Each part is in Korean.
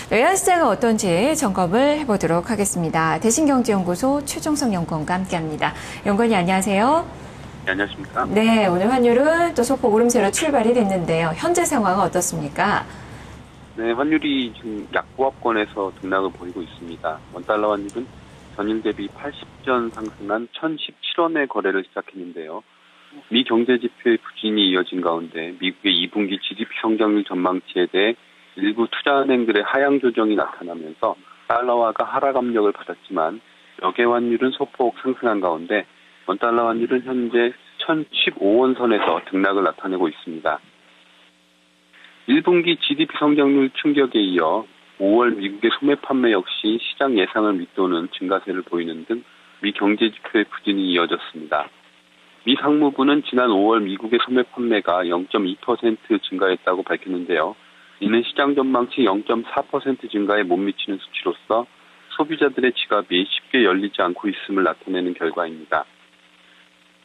외환시장은 어떤지 점검을 해보도록 하겠습니다. 대신경제연구소 최종석 연구원과 함께합니다. 연구원님 안녕하세요. 네, 안녕하십니까? 네, 오늘 환율은 또 소폭 오름세로 출발이 됐는데요. 현재 상황은 어떻습니까? 네, 환율이 지금 약보합권에서 등락을 보이고 있습니다. 원달러 환율은 전일 대비 80전 상승한 1017원의 거래를 시작했는데요. 미 경제지표의 부진이 이어진 가운데 미국의 2분기 GDP 성장률 전망치에 대해 일부 투자은행들의 하향 조정이 나타나면서 달러화가 하락 압력을 받았지만 역외 환율은 소폭 상승한 가운데 원달러 환율은 현재 1015원 선에서 등락을 나타내고 있습니다. 1분기 GDP 성장률 충격에 이어 5월 미국의 소매 판매 역시 시장 예상을 밑도는 증가세를 보이는 등 미 경제지표의 부진이 이어졌습니다. 미 상무부는 지난 5월 미국의 소매 판매가 0.2% 증가했다고 밝혔는데요. 이는 시장 전망치 0.4% 증가에 못 미치는 수치로서 소비자들의 지갑이 쉽게 열리지 않고 있음을 나타내는 결과입니다.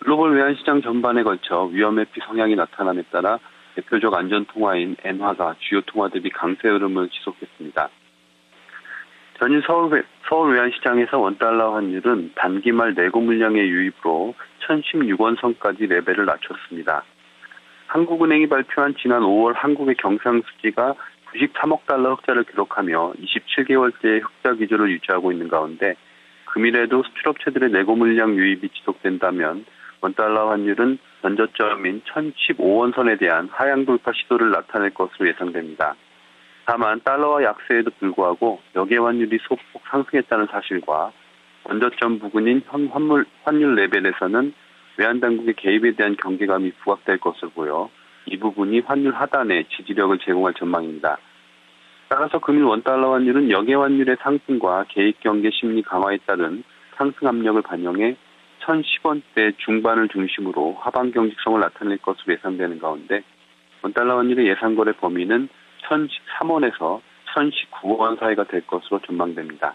글로벌 외환시장 전반에 걸쳐 위험회피 성향이 나타남에 따라 대표적 안전통화인 엔화가 주요 통화 대비 강세 흐름을 지속했습니다. 전일 서울 외환시장에서 원달러 환율은 단기 말 내고 물량의 유입으로 1016원 선까지 레벨을 낮췄습니다. 한국은행이 발표한 지난 5월 한국의 경상수지가 93억 달러 흑자를 기록하며 27개월째 흑자 기조를 유지하고 있는 가운데 금일에도 수출업체들의 내고 물량 유입이 지속된다면 원달러 환율은 전저점인 1015원 선에 대한 하향 돌파 시도를 나타낼 것으로 예상됩니다. 다만 달러화 약세에도 불구하고 역외 환율이 소폭 상승했다는 사실과 전저점 부근인 환율 레벨에서는 외환당국의 개입에 대한 경계감이 부각될 것으로 보여 이 부분이 환율 하단에 지지력을 제공할 전망입니다. 따라서 금일 원달러 환율은 역외 환율의 상승과 개입 경계 심리 강화에 따른 상승 압력을 반영해 1010원대 중반을 중심으로 하방 경직성을 나타낼 것으로 예상되는 가운데 원달러 환율의 예상 거래 범위는 1013원에서 1019원 사이가 될 것으로 전망됩니다.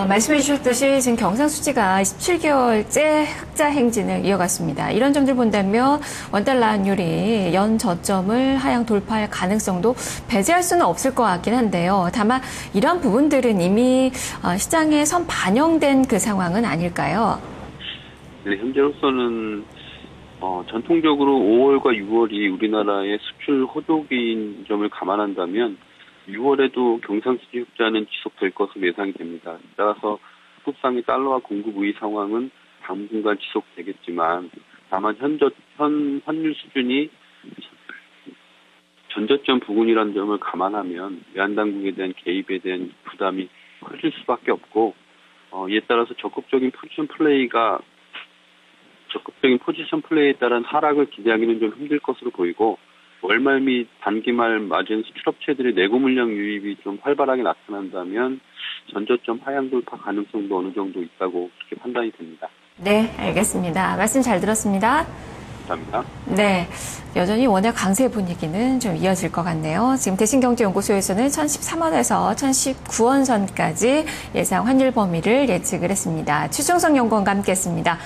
말씀해 주셨듯이 지금 경상수지가 17개월째 흑자 행진을 이어갔습니다. 이런 점들 본다면 원달러 환율이 연 저점을 하향 돌파할 가능성도 배제할 수는 없을 것 같긴 한데요. 다만 이런 부분들은 이미 시장에 선 반영된 그 상황은 아닐까요? 네, 현재로서는 전통적으로 5월과 6월이 우리나라의 수출 호조기인 점을 감안한다면 6월에도 경상수지 흑자는 지속될 것으로 예상이 됩니다. 따라서 수급상의 달러화 공급 우위 상황은 당분간 지속되겠지만 다만 현 환율 수준이 전저점 부근이라는 점을 감안하면 외환당국에 대한 개입에 대한 부담이 커질 수밖에 없고 이에 따라서 적극적인 포지션 플레이에 따른 하락을 기대하기는 좀 힘들 것으로 보이고 월말 및 단기말 맞은 수출업체들의 내고 물량 유입이 좀 활발하게 나타난다면 전저점 하향 돌파 가능성도 어느 정도 있다고 그렇게 판단이 됩니다. 네, 알겠습니다. 말씀 잘 들었습니다. 감사합니다. 네, 여전히 원화 강세 분위기는 좀 이어질 것 같네요. 지금 대신경제연구소에서는 1013원에서 1019원 선까지 예상 환율 범위를 예측을 했습니다. 최종석 연구원과 함께했습니다.